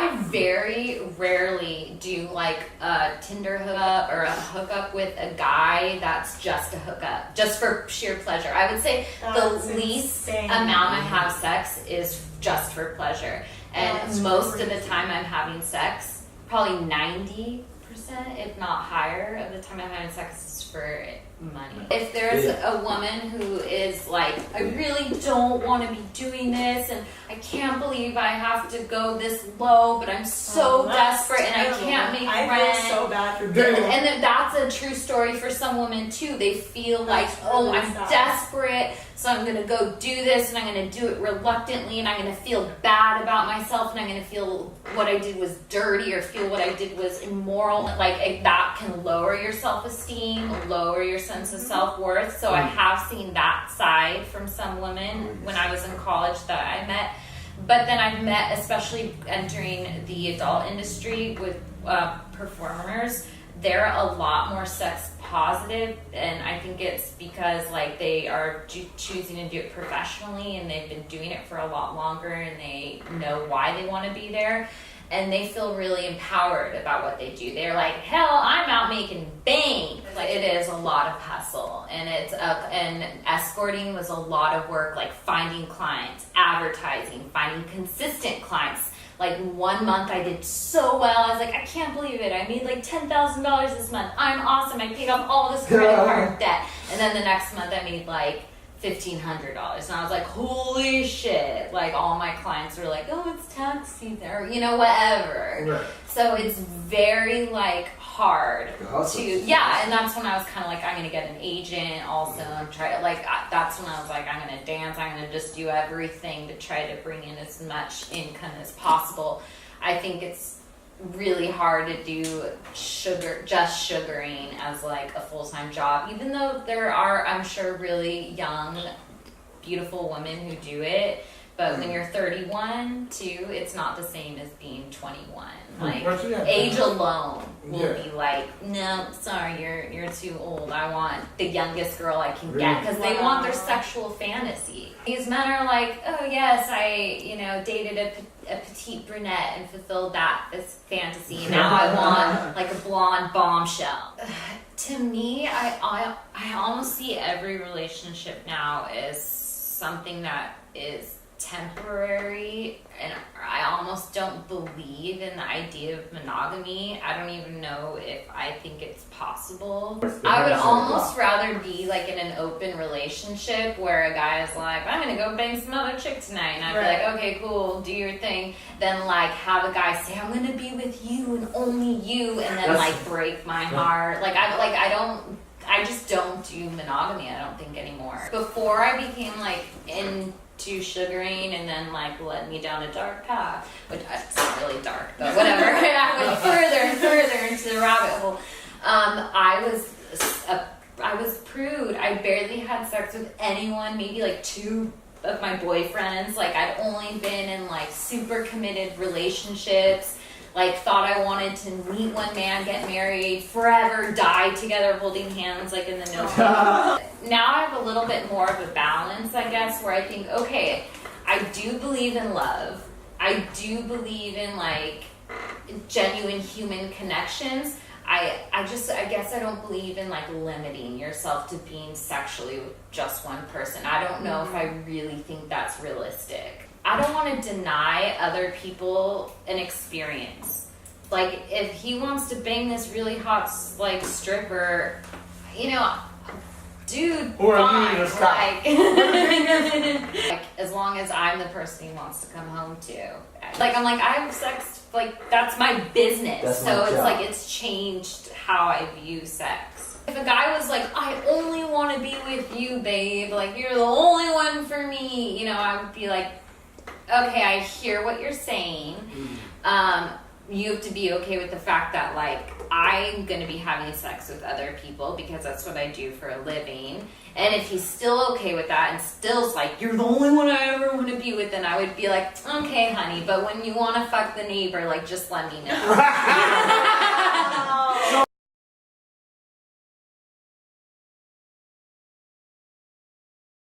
I very rarely do like a Tinder hookup or a hookup with a guy that's just a hookup, just for sheer pleasure. I would say the least amount I have sex is just for pleasure. And most of the time I'm having sex, probably 90%, if not higher, of the time I'm having sex is for money. If there's a woman who is like, I really don't want to be doing this and I can't believe I have to go this low, but I'm so desperate and I can't make rent. I feel so bad for doing And then that's a true story for some women too. They feel like, oh, I'm desperate, so I'm going to go do this and I'm going to do it reluctantly and I'm going to feel bad about myself and I'm going to feel what I did was dirty or feel what I did was immoral. Like that can lower your self-esteem, lower your sense of self-worth. So I have seen that side from some women when I was in college that I met. But then I've met, especially entering the adult industry with performers, they're a lot more sex positive, and I think it's because like they are choosing to do it professionally and they've been doing it for a lot longer and they know why they want to be there. And they feel really empowered about what they do. They're like, hell, I'm out making bank. Like it is a lot of hustle, and and escorting was a lot of work, like finding clients, advertising, finding consistent clients. Like 1 month I did so well, I was like, I can't believe it. I made like $10,000 this month. I'm awesome. I paid off all this credit card debt. And then the next month I made like $1,500, and I was like, holy shit. Like all my clients were like, oh, it's tax season, or whatever. Right. So it's very like hard to, and that's when I was kind of like, I'm gonna get an agent also and try, like that's when I was like, I'm gonna dance, I'm gonna just do everything to try to bring in as much income as possible. I think it's really hard to do just sugaring as like a full-time job, even though there are, I'm sure, really young beautiful women who do it, but when you're 31 too, it's not the same as being 21. Like age alone will be like, no, sorry, you're too old. I want the youngest girl I can get, because they want their sexual fantasy. These men are like, oh yes, I dated a petite brunette and fulfilled this fantasy, and now I want like a blonde bombshell. To me, I almost see every relationship now as something that is temporary, and I almost don't believe in the idea of monogamy. I don't even know if I think it's possible. I would almost rather be like in an open relationship where a guy is like, I'm gonna go bang some other chick tonight, and I'd be like, okay, cool, do your thing, then like have a guy say, I'm gonna be with you and only you, and then like break my heart. I just don't do monogamy, I don't think, anymore. Before I became like into sugaring and then like led me down a dark path, which it's not really dark, but whatever. I went further and further into the rabbit hole. I was prude. I barely had sex with anyone, maybe like 2 of my boyfriends. Like I'd only been in like super committed relationships. Like thought I wanted to meet one man, get married, forever, die together holding hands like in the military. Now I have a little bit more of a balance, I guess, where I think, okay, I do believe in love. I do believe in like genuine human connections. I guess I don't believe in like limiting yourself to being sexually with just one person. I don't know if I really think that's realistic. I don't want to deny other people an experience. Like, if he wants to bang this really hot, like, stripper, dude, or fine. Like, as long as I'm the person he wants to come home to. Like, I'm like, I have sex, like, that's my business. It's changed how I view sex. If a guy was like, I only want to be with you, babe, like, you're the only one for me, I would be like, okay, I hear what you're saying. You have to be okay with the fact that, like, I'm going to be having sex with other people because that's what I do for a living. And if he's still okay with that and still's like, you're the only one I ever want to be with, then I would be like, okay, honey, but when you want to fuck the neighbor, like, just let me know.